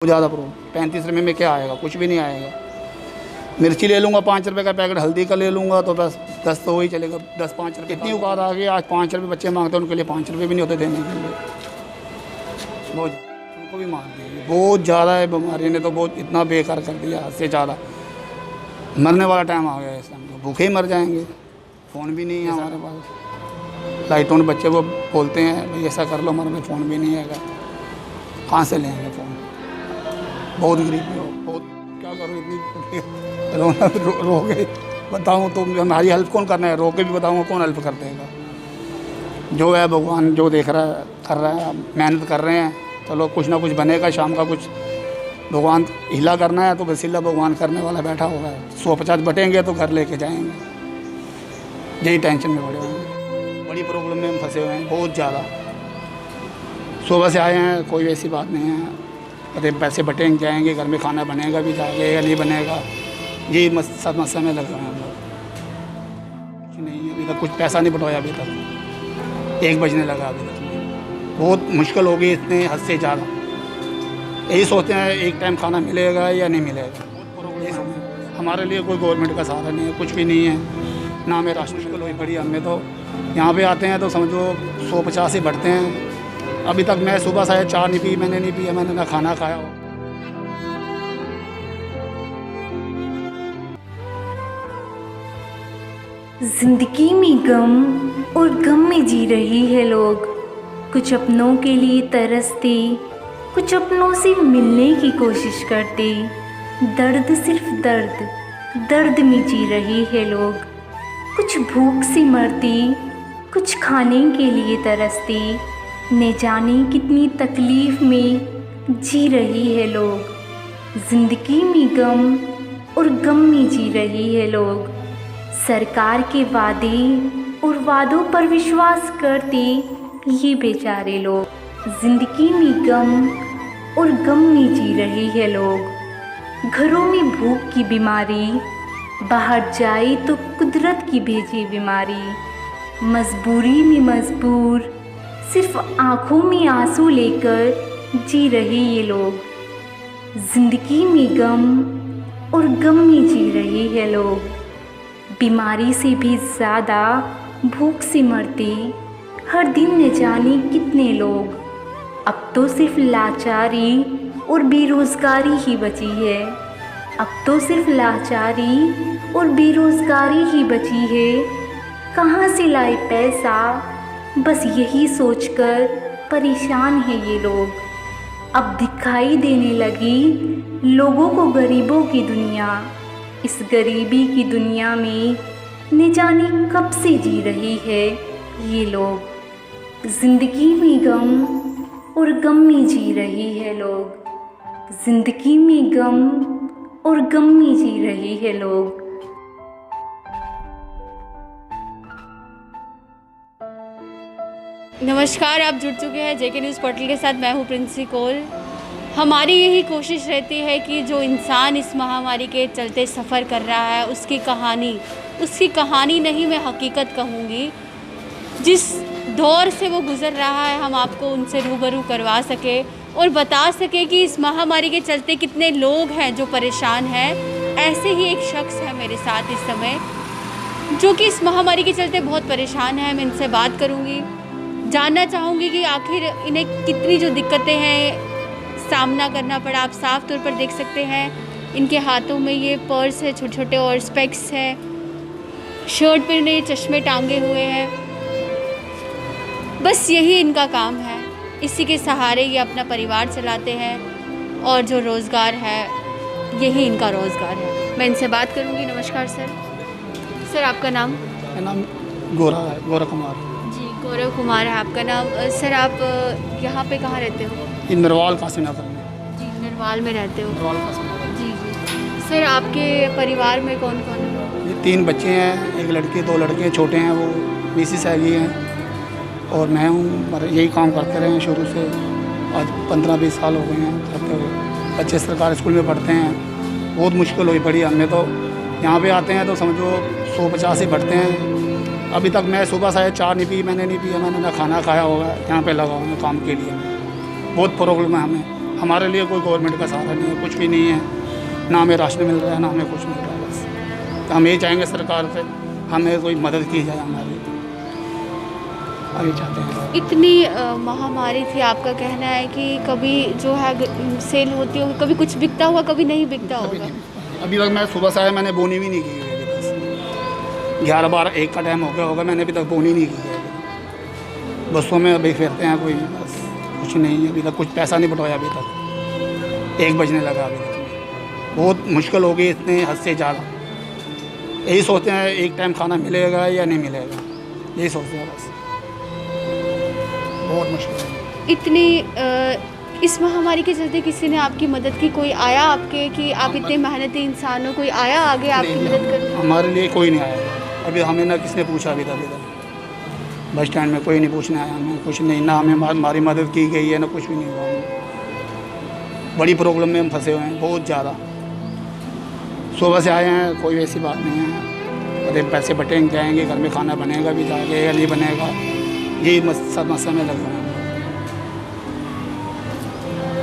ज़्यादा प्रॉब्लम 35 रुपये में क्या आएगा, कुछ भी नहीं आएगा। मिर्ची ले लूँगा 5 रुपये का पैकेट, हल्दी का ले लूँगा तो बस 10 तो वही चलेगा, 10-5 रुपये। इतनी औकात आ गई, आज 5 रुपये बच्चे मांगते हैं, उनके लिए 5 रुपये भी नहीं होते देने के लिए। बहुत उनको भी मार दी, बहुत ज़्यादा है बीमारी ने तो बहुत इतना बेकार कर दिया, हद से ज़्यादा। मरने वाला टाइम आ गया है, इस टाइम तो भूखे ही मर जाएंगे। फ़ोन भी नहीं है हमारे पास, लाइटों बच्चे वो बोलते हैं भाई ऐसा कर लो, हमारे पास फ़ोन भी नहीं है, कहाँ से लेंगे फ़ोन। बहुत गरीबी हो, बहुत क्या करूँ, इतनी रो के बताऊँ तो हमारी हेल्प कौन करना है, रो के भी बताऊँगा कौन हेल्प कर देगा। जो है भगवान जो देख रहा है कर रहा है, मेहनत कर रहे हैं, चलो कुछ ना कुछ बनेगा, शाम का कुछ भगवान हिला करना है तो वसीला भगवान करने वाला बैठा होगा। 150 बटेंगे तो घर लेके जाएंगे, यही टेंशन में पड़े हुए हैं, बड़ी प्रॉब्लम में हम फंसे हुए हैं बहुत ज़्यादा। सुबह से आए हैं, कोई ऐसी बात नहीं है, अरे पैसे बटेंगे जाएंगे, घर में खाना बनेगा भी जाएगा या नहीं बनेगा, यही समस्या में लग रहे हैं हम लोग। कुछ नहीं, अभी तक कुछ पैसा नहीं बटवाया, अभी तक 1 बजने लगा, अभी तक बहुत मुश्किल हो गई, इतने हद से ज़्यादा। यही सोचते हैं एक टाइम खाना मिलेगा या नहीं मिलेगा। हमारे लिए कोई गवर्नमेंट का सहारा नहीं है, कुछ भी नहीं है, ना हमें राशन मुश्किल हुई पड़ी। हमें तो यहाँ पे आते हैं तो समझो 150 ही बढ़ते हैं। अभी तक मैं सुबह से चाय नहीं पी, मैंने नहीं पिया, मैंने ना खाना खाया हो। जिंदगी में गम और गम में जी रही है लोग, कुछ अपनों के लिए तरसते, कुछ अपनों से मिलने की कोशिश करते। दर्द सिर्फ दर्द में जी रही है लोग, कुछ भूख से मरते, कुछ खाने के लिए तरसते। न जाने कितनी तकलीफ़ में जी रही है लोग। ज़िंदगी में गम और गम में जी रही है लोग। सरकार के वादे और वादों पर विश्वास करते ये बेचारे लोग। ज़िंदगी में गम और गम में जी रही है लोग। घरों में भूख की बीमारी, बाहर जाए तो कुदरत की भेजी बीमारी। मजबूरी में मजबूर, सिर्फ आँखों में आंसू लेकर जी रहे ये लोग। ज़िंदगी में गम और गम में जी रहे हैं लोग। बीमारी से भी ज़्यादा भूख से मरते हर दिन न जाने कितने लोग। अब तो सिर्फ लाचारी और बेरोज़गारी ही बची है। अब तो सिर्फ लाचारी और बेरोज़गारी ही बची है। कहाँ से लाए पैसा, बस यही सोचकर परेशान है ये लोग। अब दिखाई देने लगी लोगों को गरीबों की दुनिया। इस गरीबी की दुनिया में न जाने कब से जी रही है ये लोग। ज़िंदगी में गम और गम में जी रही है लोग। ज़िंदगी में गम और गम में जी रही है लोग। नमस्कार, आप जुड़ चुके हैं जेके न्यूज़ पोर्टल के साथ। मैं हूं प्रिंसी कोल। हमारी यही कोशिश रहती है कि जो इंसान इस महामारी के चलते सफ़र कर रहा है उसकी कहानी नहीं, मैं हकीकत कहूँगी, जिस दौर से वो गुज़र रहा है हम आपको उनसे रूबरू करवा सके और बता सके कि इस महामारी के चलते कितने लोग हैं जो परेशान हैं। ऐसे ही एक शख्स है मेरे साथ इस समय जो कि इस महामारी के चलते बहुत परेशान है। मैं इनसे बात करूँगी, जानना चाहूँगी कि आखिर इन्हें कितनी जो दिक्कतें हैं सामना करना पड़ा। आप साफ तौर पर देख सकते हैं इनके हाथों में ये पर्स है, छोटे छोटे, और स्पेक्स है, शर्ट पर इन्हें चश्मे टांगे हुए हैं। बस यही इनका काम है, इसी के सहारे ये अपना परिवार चलाते हैं और जो रोज़गार है यही इनका रोज़गार है। मैं इनसे बात करूँगी। नमस्कार सर। सर आपका नाम? मेरा नाम गौरव कुमार। गौरव कुमार है आपका नाम। सर आप यहाँ पे कहाँ रहते हो? नरवाल कासिम नगर में। जी, नरवाल में रहते हो। नरवाल कासिम नगर। जी। सर आपके परिवार में कौन कौन है? ये 3 बच्चे हैं, 1 लड़की 2 लड़के छोटे हैं, वो मिसिस हैगी हैं और मैं हूँ। यही काम करते रहे हैं शुरू से, आज 15-20 साल हो गए हैं करते हुए। बच्चे सरकारी स्कूल में पढ़ते हैं, बहुत मुश्किल हुई पड़ी हमें तो। यहाँ पे आते हैं तो समझो 150 ही बढ़ते हैं। अभी तक मैं सुबह से चाय नहीं पी, मैंने नहीं पिया, मैंने ना खाना खाया होगा। यहाँ पे लगा हूँ काम के लिए, बहुत प्रॉब्लम है हमें। हमारे लिए कोई गवर्नमेंट का सहारा नहीं है, कुछ भी नहीं है, ना हमें राशन मिल रहा है ना हमें कुछ मिल रहा है। बस तो हम ये चाहेंगे सरकार से हमें कोई मदद की जाए हमारी, आगे चाहते हैं। इतनी महामारी थी, आपका कहना है कि कभी जो है सेल होती होगी, कभी कुछ बिकता होगा, कभी नहीं बिकता अभी होगा। नहीं, अभी तक मैं सुबह से आया, मैंने बोनी भी नहीं की है अभी तक। 11-12-1 का टाइम हो गया होगा, मैंने अभी तक बोनी नहीं की है। बसों में अभी फिरते हैं कोई, बस कुछ नहीं है अभी तक, कुछ पैसा नहीं बटवाया अभी तक। 1 बजने लगा अभी तक, बहुत मुश्किल हो गई, इतने हद से ज़्यादा। यही सोचते हैं एक टाइम खाना मिलेगा या नहीं मिलेगा, यही सोचते हैं बस, बहुत मुश्किल है। इतनी इस महामारी के चलते किसी ने आपकी मदद की, कोई आया आपके कि आप इतने मेहनती इंसान हो, कोई आया आगे आपकी नहीं, मदद करने? हमारे लिए कोई नहीं आया अभी, हमें ना किसने पूछा अभी तक। बस स्टैंड में कोई नहीं पूछने आया हमें, कुछ नहीं, ना हमें हमारी मदद की गई है ना कुछ भी नहीं हुआ हमें। बड़ी प्रॉब्लम में हम फंसे हुए हैं बहुत ज़्यादा। सुबह से आए हैं, कोई ऐसी बात नहीं है, अरे पैसे बटेंगे जाएंगे, घर में खाना बनेगा भी जाएगा या नहीं बनेगा, यही समस्या में लगे हुए हैं।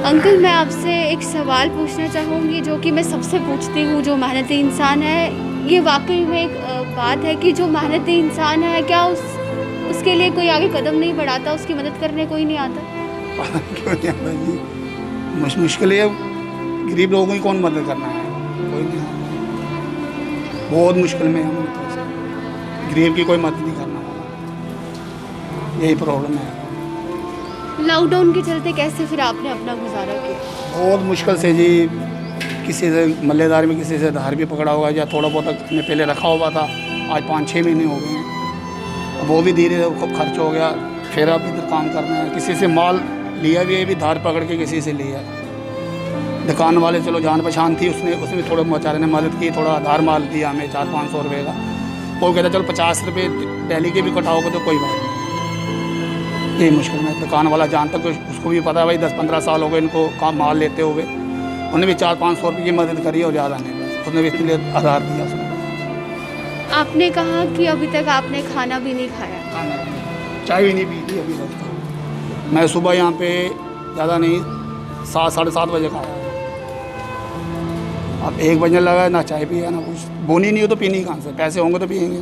अंकल, मैं आपसे एक सवाल पूछना चाहूँगी जो कि मैं सबसे पूछती हूँ, जो मेहनती इंसान है, ये वाकई में एक बात है कि जो मेहनती इंसान है, क्या उसके लिए कोई आगे कदम नहीं बढ़ाता, उसकी मदद करने कोई नहीं आता? क्यों नहीं आता जी, मुश्किल है, गरीब लोगों की कौन मदद करना है, कोई नहीं आता। बहुत मुश्किल में हम, गरीब की कोई मदद नहीं करना वाला, यही प्रॉब्लम है। लॉकडाउन के चलते कैसे फिर आपने अपना गुजारा किया? बहुत मुश्किल से जी, किसी से मल्लेदार में किसी से धार भी पकड़ा होगा, या थोड़ा बहुत हमने पहले रखा हुआ था, आज 5-6 महीने हो गए हैं, अब वो भी धीरे धीरे खूब खर्च हो गया, फिर अब इधर काम करना है। किसी से माल लिया भी है, भी धार पकड़ के किसी से लिया। दुकान वाले चलो जान पहचान थी, उसने थोड़ा बेचारे ने मदद की, थोड़ा आधार माल दिया हमें 400-500 रुपये का। वो कहता चलो 50 रुपये डेली के भी कटाओगे तो कोई बात नहीं, यही मुश्किल में। दुकान वाला जानता, तो उसको भी पता है भाई 10-15 साल हो गए इनको काम माल लेते हुए, उन्हें भी 400-500 रुपये की मदद करी और ज़्यादा नहीं, उसने भी इसलिए आधार दिया उसने। आपने कहा कि अभी तक आपने खाना भी नहीं खाया। खाना चाय भी नहीं पी थी अभी तक तो। मैं सुबह यहाँ पे ज़्यादा नहीं 7-7:30 बजे खाया, अब 1 बजने लगा, ना चाय पिया ना कुछ। बोनी नहीं हो तो पीनी कहाँ से, पैसे होंगे तो पियेंगे,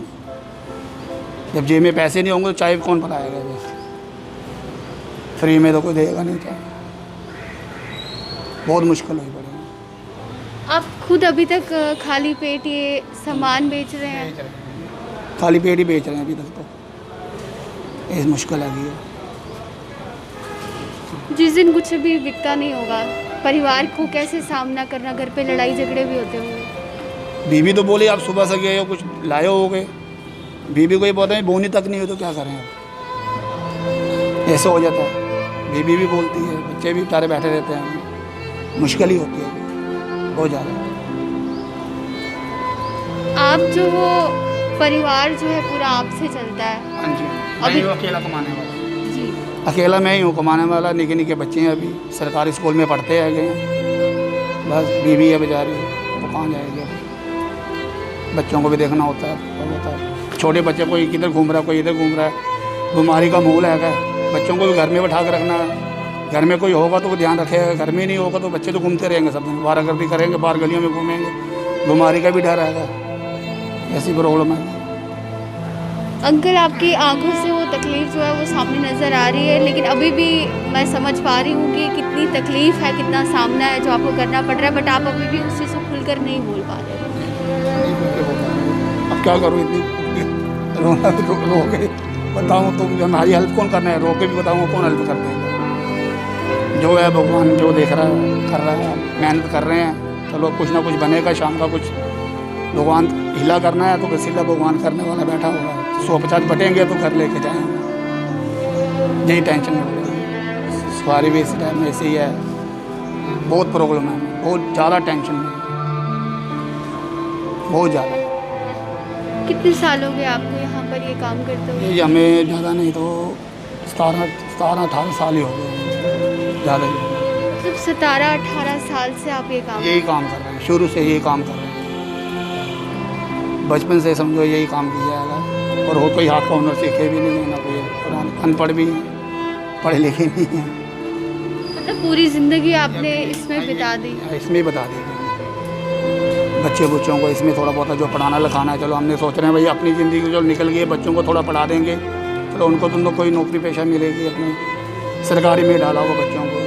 जब जेब में पैसे नहीं होंगे तो चाय कौन बनाएगा, फ्री में तो कोई देगा नहीं चाय, बहुत मुश्किल हुई पड़ी। आप खुद अभी तक खाली पेट ये सामान बेच रहे हैं? खाली पेट ही बेच रहे हैं अभी तक तो, ये मुश्किल आ गई है। जिस दिन कुछ भी बिकता नहीं होगा, परिवार को कैसे सामना करना, घर पे लड़ाई झगड़े भी होते होंगे? बीवी तो बोली आप सुबह से गए हो कुछ लाए हो गए, बीवी को ये बोलते हैं बोनी तक नहीं हो तो क्या करें अब, ऐसे हो जाता है। बीवी भी बोलती है, बच्चे भी बेचारे बैठे रहते हैं, मुश्किल ही होती है बहुत ज़्यादा। आप जो हो, परिवार जो है पूरा आपसे चलता है? हाँ जी, मैं ही हूँ अकेला कमाने वाला जी। अकेला मैं ही हूँ कमाने वाला। निके निके बच्चे हैं, अभी सरकारी स्कूल में पढ़ते हैं गए, बस बीवी है बेचारी, वो कहाँ जाएगी अभी, बच्चों को भी देखना होता है, छोटे बच्चे कोई किधर घूम रहा है कोई इधर घूम रहा है, बीमारी का माहौल है, बच्चों को भी घर में बैठा कर रखना है। घर में कोई होगा तो वो ध्यान रखेगा, घर में नहीं होगा तो बच्चे तो घूमते रहेंगे सब दिन, वारागर्दी करेंगे, बाहर गलियों में घूमेंगे, बीमारी का भी डर रहेगा, ऐसी प्रॉब्लम है। अंकल, आपकी आंखों से वो तकलीफ़ जो है वो सामने नज़र आ रही है, लेकिन अभी भी मैं समझ पा रही हूँ कि कितनी तकलीफ़ है, कितना सामना है जो आपको करना पड़ रहा है, बट आप अभी भी उस चीज़ को खुलकर नहीं बोल पा रहे। अब क्या करूँ, इतनी रो के बताऊँ तो हमारी हेल्प कौन करना है, रो के भी बताऊँ कौन हेल्प कर देगा। जो है भगवान जो देख रहा है कर रहा है, मेहनत कर रहे हैं, चलो कुछ ना कुछ बनेगा, शाम का कुछ भगवान हिला करना है तो वसीला भगवान करने वाला बैठा हुआ है। 150 बटेंगे तो घर लेके जाएंगे, यही टेंशन है। सवारी भी इस टाइम में ऐसे ही है, बहुत प्रॉब्लम है, बहुत ज़्यादा टेंशन में, बहुत ज़्यादा। कितने साल हो गए आपको यहाँ पर ये काम करते हुए? ये हमें ज़्यादा नहीं तो 17-18 साल ही हो गए, ज़्यादा ही। मतलब 17-18 साल से आप ये काम? यही काम कर रहे हैं, शुरू से यही काम कर रहे हैं, बचपन से समझो यही काम किया जाएगा। और हो कोई हाथ का हुनर सीखे भी नहीं है, ना कोई अनपढ़ भी हैं, पढ़े लिखे नहीं हैं। मतलब पूरी ज़िंदगी आपने इसमें बिता दी। इसमें ही बता दीजिए बच्चों को इसमें थोड़ा बहुत जो पढ़ाना लिखाना है, चलो हमने सोच रहे हैं भाई अपनी ज़िंदगी जो निकल गई है बच्चों को थोड़ा पढ़ा देंगे, चलो उनको तो कोई नौकरी पेशा मिलेगी। अपनी सरकारी में डाला हुआ बच्चों को,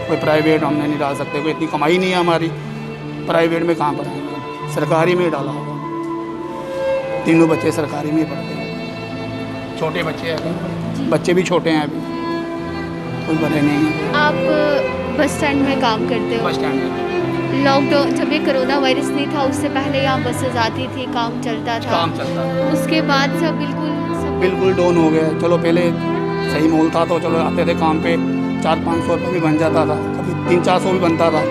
कोई प्राइवेट हमने नहीं डाल सकते, कोई इतनी कमाई नहीं है हमारी, प्राइवेट में कहाँ पढ़ाएंगे, सरकारी में डाला होगा। तीनों बच्चे सरकारी में ही पढ़ते हैं, छोटे बच्चे हैं, बच्चे भी छोटे हैं अभी, कोई बड़े नहीं हैं। आप बस स्टैंड में काम करते हो? बस स्टैंड में लॉकडाउन जब ये कोरोना वायरस नहीं था उससे पहले यहाँ बसेस आती थी, काम चलता था? काम चलता था। उसके बाद सब बिल्कुल डाउन हो गया। चलो पहले सही मोल था तो चलो आते थे काम पे, 400-500 रुपये भी बन जाता था, कभी 300-400 भी बनता था।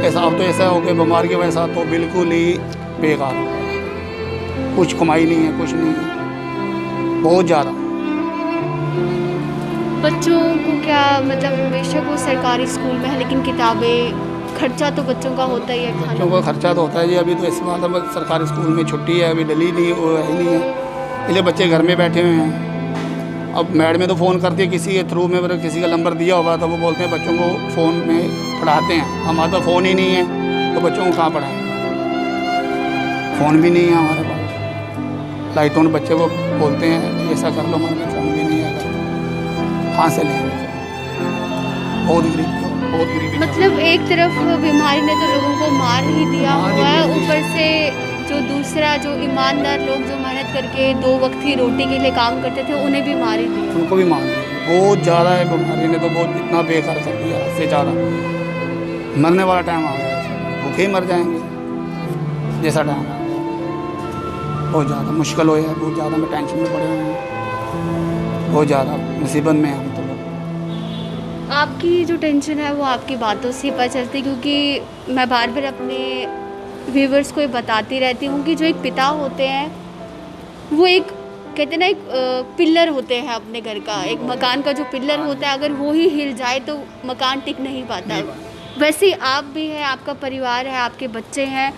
ऐसा अब तो ऐसा हो गया बीमारी की वजह से तो बिल्कुल ही बेकार हो गया, कुछ कमाई नहीं है, कुछ नहीं है, बहुत ज़्यादा। बच्चों को क्या मतलब बेशक वो सरकारी स्कूल में है लेकिन किताबें खर्चा तो बच्चों का होता ही है, बच्चों का खर्चा तो होता है जी। अभी तो इस बात में सरकारी स्कूल में छुट्टी है, अभी डली नहीं, वो है ही नहीं है, इसलिए बच्चे घर में बैठे हुए हैं। अब मैडम तो फ़ोन करती है किसी के थ्रू में, मतलब किसी का नंबर दिया होगा तो वो बोलते हैं बच्चों को फ़ोन में पढ़ाते हैं। हमारे पास फ़ोन ही नहीं है तो बच्चों को कहाँ पढ़ाएँ, फ़ोन भी नहीं है हमारे पास। लाइटों में बच्चे को बोलते हैं ऐसा कर लो, हमारे पास फ़ोन भी नहीं है, कहाँ से लेंगे, बहुत गरीब। मतलब एक तरफ बीमारी ने तो लोगों को मार ही दिया हुआ है, ऊपर से जो दूसरा जो ईमानदार लोग जो मेहनत करके 2 वक्त की रोटी के लिए काम करते थे उन्हें भी मार ही दिया। उनको भी मार दिया, बहुत ज़्यादा है बीमारी ने तो, बहुत इतना बेकार कर दिया से ज़्यादा। मरने वाला टाइम आ गया, भूखे ही मर जाएंगे जैसा टाइम आ गया। बहुत ज़्यादा मुश्किल हो है, बहुत ज़्यादा में टेंशन में पड़े हुए हैं, बहुत ज़्यादा मुसीबत में हम तो। आपकी जो टेंशन है वो आपकी बातों से पता चलती है, क्योंकि मैं बार बार अपने व्यूवर्स को ये बताती रहती हूँ कि जो एक पिता होते हैं वो एक कहते हैं ना एक पिलर होते हैं अपने घर का, एक मकान का जो पिलर होता है अगर वो ही हिल जाए तो मकान टिक नहीं पाता। वैसे ही आप भी हैं, आपका परिवार है, आपके बच्चे हैं,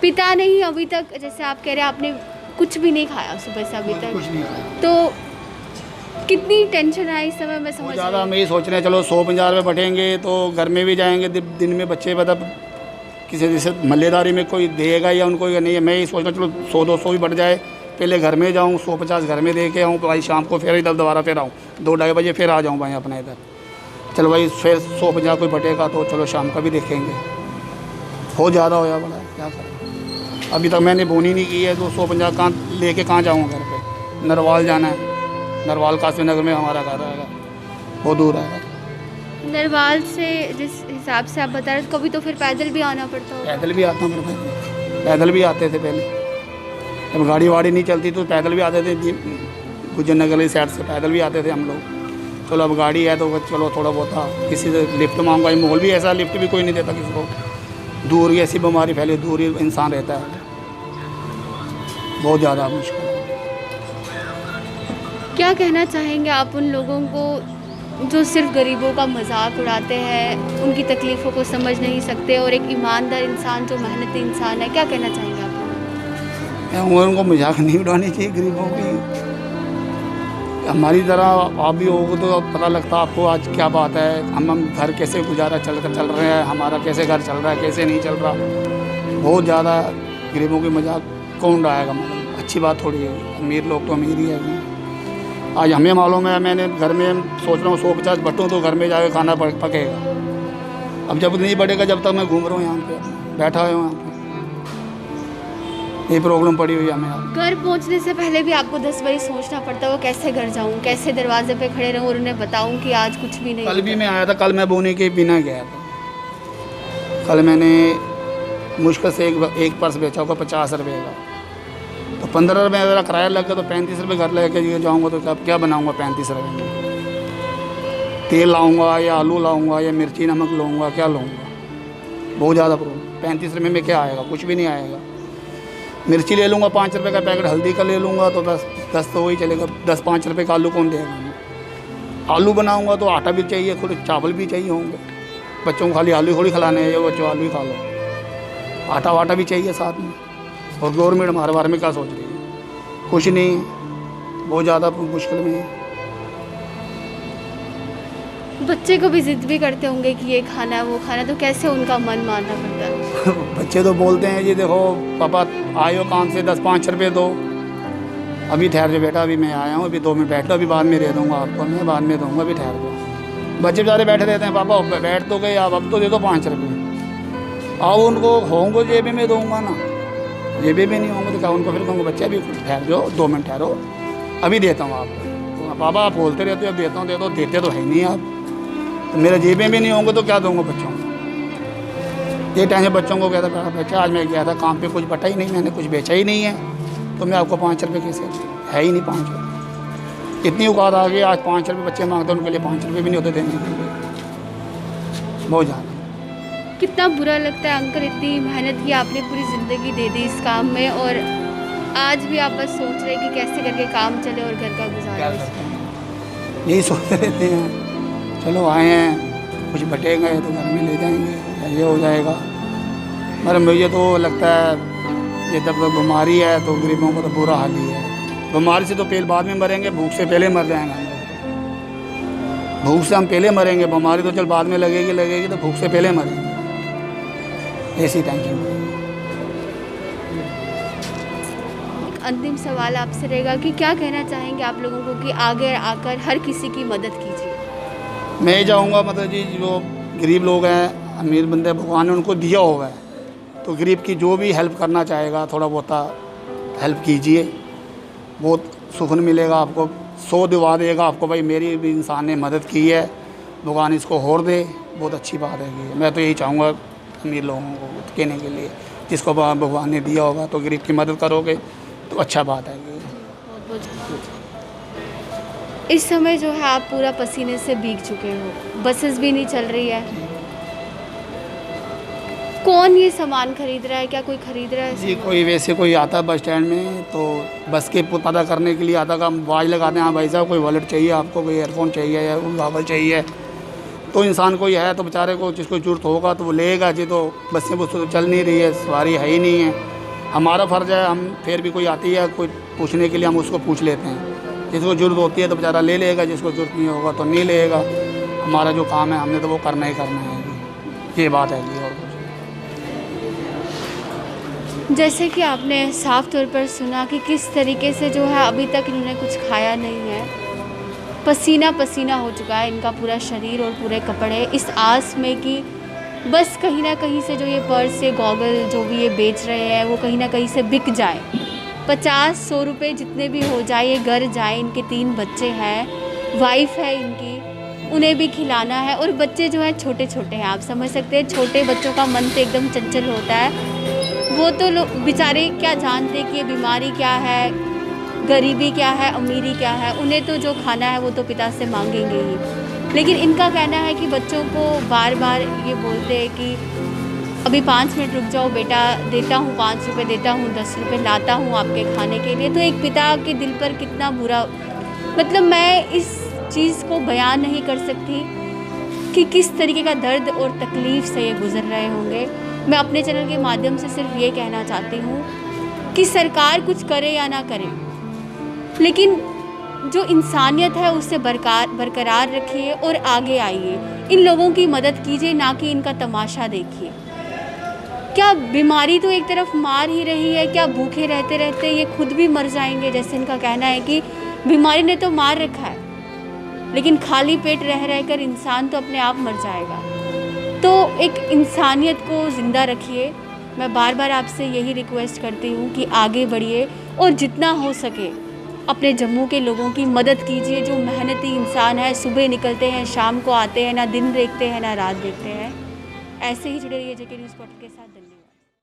पिता नहीं अभी तक, जैसे आप कह रहे हैं आपने कुछ भी नहीं खाया सुबह से अभी तक, कुछ नहीं खाया। तो कितनी टेंशन है इस समय मैं समझ ज़्यादा। हम यही सोच रहे हैं चलो 150 रुपये बटेंगे तो घर में भी जाएंगे, दिन में बच्चे मतलब किसी जैसे मल्लेदारी में कोई देगा या उनको या नहीं। मैं यही सोच रहा चलो 100-200 भी बढ़ जाए, पहले घर में जाऊँ 150 घर में दे के आऊँ, भाई शाम को फिर इधर दोबारा फिर आऊँ 2-2:30 बजे फिर आ जाऊँ भाई अपने इधर। चलो भाई फिर 150 कोई बटेगा तो चलो शाम का भी देखेंगे। बहुत ज़्यादा होया बड़ा, क्या करें। अभी तक मैंने बोनी नहीं की है तो 150 कहाँ लेके कहाँ जाऊँगा घर पे। नरवाल जाना है, नरवाल काशी नगर में हमारा घर आएगा, बहुत दूर है। नरवाल से जिस हिसाब से आप बता रहे थे कभी तो फिर पैदल भी आना पड़ता होगा? पैदल भी आता हूँ, पैदल भी आते थे पहले, जब गाड़ी वाड़ी नहीं चलती तो पैदल भी आते थे, गुजर नगर की साइड से पैदल भी आते थे हम लोग। चलो अब गाड़ी है तो चलो थोड़ा बहुत था, किसी से लिफ्ट मांगवा, माहौल भी ऐसा, लिफ्ट भी कोई नहीं देता किसी को, दूर ही ऐसी बीमारी फैली, दूर ही इंसान रहता है, बहुत ज़्यादा मुश्किल। क्या कहना चाहेंगे आप उन लोगों को जो सिर्फ गरीबों का मजाक उड़ाते हैं, उनकी तकलीफ़ों को समझ नहीं सकते, और एक ईमानदार इंसान जो मेहनती इंसान है, क्या कहना चाहेंगे आप? उनको मजाक नहीं उड़ानी चाहिए गरीबों की। हमारी तरह आप भी होगे तो पता लगता आपको आज क्या बात है, हम घर कैसे गुजारा चल रहे हैं, हमारा कैसे घर चल रहा है, कैसे नहीं चल रहा। बहुत ज़्यादा गरीबों की मजाक कौन उड़ाएगा, मतलब अच्छी बात थोड़ी है। अमीर लोग तो अमीर ही है। आज हमें मालूम है, मैंने घर में सोच रहा हूँ 150 बटूँ तो घर में जाके खाना पकेगा। अब जब नहीं बढ़ेगा, जब तक मैं घूम रहा हूँ यहाँ पे, बैठा हुआ हूँ यहाँ पे, ये प्रॉब्लम पड़ी हुई है हमें। घर पहुँचने से पहले भी आपको 10 बारी सोचना पड़ता है कैसे घर जाऊँ, कैसे दरवाजे पे खड़े रहूँ और उन्हें बताऊँ कि आज कुछ भी नहीं। कल भी मैं आया था, कल मैं बोने के बिना गया था। कल मैंने मुश्किल से एक पर्स बेचा होगा 50 रुपये का, तो 15 रुपये मेरा किराया लग गया, तो 35 रुपये घर लेके जाऊँगा तो क्या बनाऊँगा 35 रुपये में। तेल लाऊँगा या आलू लाऊँगा या मिर्ची नमक लाऊँगा, क्या लाऊँगा, बहुत ज़्यादा प्रॉब्लम। 35 रुपये में क्या आएगा, कुछ भी नहीं आएगा। मिर्ची ले लूँगा 5 रुपये का पैकेट, हल्दी का ले लूँगा तो 10 तो वही चलेगा। 10-5 रुपये का आलू कौन देगा। आलू बनाऊँगा तो आटा भी चाहिए, थोड़े चावल भी चाहिए होंगे। बच्चों को खाली आलू थोड़ी खिलाने हैं, ये बच्चों आलू ही खा लो, आटा वाटा भी चाहिए साथ में। और गवर्नमेंट हमारे बारे में क्या सोच रही है, कुछ नहीं, बहुत ज़्यादा मुश्किल में है। बच्चे को भी जिद भी करते होंगे कि ये खाना वो खाना, तो कैसे उनका मन मानना पड़ता है? बच्चे तो बोलते हैं जी देखो पापा आए हो काम से 10-5 रुपये दो, अभी ठहर जाओ बेटा, अभी मैं आया हूँ, अभी 2 मिनट बैठ लो, अभी बाद में दे दूँगा आपको, मैं बाद में दूँगा, अभी ठहर जाओ। बच्चे बेचारे बैठे रहते हैं, पापा बैठ तो गए आप, अब तो दे दो 5 रुपये। अब उनको होंगे जेबी में दूँगा ना, जेबी में नहीं होंगे तो क्या उनको फिर कहूँगा बच्चे अभी ठहर जाओ, 2 मिनट ठहरो, अभी देता हूँ आपको। तो पापा आप बोलते रहते हो अब देता हूँ, दे दो, देते तो है नहीं आप, तो मेरे जेबें भी नहीं होंगे तो क्या दूँगा बच्चों को। ये टाइम से बच्चों को कहता था बच्चा आज मैं गया था काम पे, कुछ बटा ही नहीं, मैंने कुछ बेचा ही नहीं है, तो मैं आपको 5 रुपये कैसे, है ही नहीं 5 रुपये। इतनी औकात आ गई, आज 5 रुपये बच्चे मांगते हैं, उनके लिए 5 रुपये भी नहीं होते देने के लिए, बहुत ज़्यादा। कितना बुरा लगता है अंकल, इतनी मेहनत की आपने, पूरी ज़िंदगी दे दी इस काम में, और आज भी आप बस सोच रहे हैं कि कैसे करके काम चले और घर का गुजारा। यही सोचते रहते हैं चलो आए हैं कुछ बटेगा तो घर में ले जाएंगे, ये हो जाएगा। मगर मुझे तो लगता है ये जब तक बीमारी है तो गरीबों को तो बुरा हाल ही है। बीमारी से तो पहले बाद में मरेंगे, भूख से पहले मर जाएंगे हम लोग। भूख से हम पहले मरेंगे, बीमारी तो चल बाद में लगेगी तो भूख से पहले मरेंगे, ऐसी टेंशन। अंतिम सवाल आपसे रहेगा कि क्या कहना चाहेंगे आप लोगों को कि आगे आकर हर किसी की मदद कीजिए? मैं चाहूँगा मतलब जी जो गरीब लोग हैं, अमीर बंदे भगवान ने उनको दिया हुआ है, तो गरीब की जो भी हेल्प करना चाहेगा थोड़ा बहुत हेल्प कीजिए, बहुत सुकून मिलेगा आपको। 100 दुआ देगा आपको, भाई मेरी भी इंसान ने मदद की है, भगवान इसको और दे, बहुत अच्छी बात है। मैं तो यही चाहूँगा अमीर लोगों को कहने के लिए, जिसको भगवान ने दिया होगा तो गरीब की मदद करोगे तो अच्छा बात है। इस समय जो है आप पूरा पसीने से भीग चुके हो, बसेस भी नहीं चल रही है, कौन ये सामान खरीद रहा है? क्या कोई खरीद रहा है? जी कोई वैसे कोई आता है बस स्टैंड में, तो बस के पता करने के लिए आता का आवाज़ लगाते हैं, हाँ भाई साहब कोई वॉलेट चाहिए आपको, कोई ईयरफोन चाहिए या कोई गॉगल चाहिए, तो इंसान कोई है तो बेचारे को जिसको जरूरत होगा तो वो लेगा जी। तो बसें बस तो चल नहीं रही है, सवारी है ही नहीं है, हमारा फ़र्ज़ है, हम फिर भी कोई आती है कोई पूछने के लिए हम उसको पूछ लेते हैं, जिसको ज़रूरत होती है तो बेचारा ले लेगा, जिसको ज़रूरत नहीं होगा तो नहीं लेगा। हमारा जो काम है हमने तो वो करना ही करना है, ये बात है जी। और जैसे कि आपने साफ तौर पर सुना कि किस तरीके से जो है अभी तक इन्होंने कुछ खाया नहीं है, पसीना पसीना हो चुका है इनका पूरा शरीर और पूरे कपड़े, इस आस में कि बस कहीं ना कहीं से जो ये पर्स ये गॉगल जो भी ये बेच रहे हैं वो कहीं ना कहीं से बिक जाए, 50-100 रुपये जितने भी हो जाए, ये घर जाए। इनके 3 बच्चे हैं, वाइफ है इनकी, उन्हें भी खिलाना है, और बच्चे जो हैं छोटे छोटे हैं, आप समझ सकते हैं छोटे बच्चों का मन तो एकदम चंचल होता है। वो तो लोग बेचारे क्या जानते कि ये बीमारी क्या है, गरीबी क्या है, अमीरी क्या है, उन्हें तो जो खाना है वो तो पिता से मांगेंगे ही। लेकिन इनका कहना है कि बच्चों को बार बार ये बोलते हैं कि अभी 5 मिनट रुक जाओ बेटा, देता हूँ 5 रुपये, देता हूँ 10 रुपये, लाता हूँ आपके खाने के लिए। तो एक पिता के दिल पर कितना बुरा, मतलब मैं इस चीज़ को बयान नहीं कर सकती कि किस तरीके का दर्द और तकलीफ़ से ये गुज़र रहे होंगे। मैं अपने चैनल के माध्यम से सिर्फ ये कहना चाहती हूँ कि सरकार कुछ करे या ना करे, लेकिन जो इंसानियत है उससे बरकरार रखिए और आगे आइए, इन लोगों की मदद कीजिए, ना कि इनका तमाशा देखिए। क्या बीमारी तो एक तरफ मार ही रही है, क्या भूखे रहते रहते ये खुद भी मर जाएंगे? जैसे इनका कहना है कि बीमारी ने तो मार रखा है, लेकिन खाली पेट रह कर इंसान तो अपने आप मर जाएगा। तो एक इंसानियत को ज़िंदा रखिए। मैं बार बार आपसे यही रिक्वेस्ट करती हूँ कि आगे बढ़िए और जितना हो सके अपने जम्मू के लोगों की मदद कीजिए, जो मेहनती इंसान है, सुबह निकलते हैं शाम को आते हैं, ना दिन देखते हैं ना रात देखते हैं। ऐसे ही जुड़े रहिए जेके न्यूज़ पोर्टल के साथ।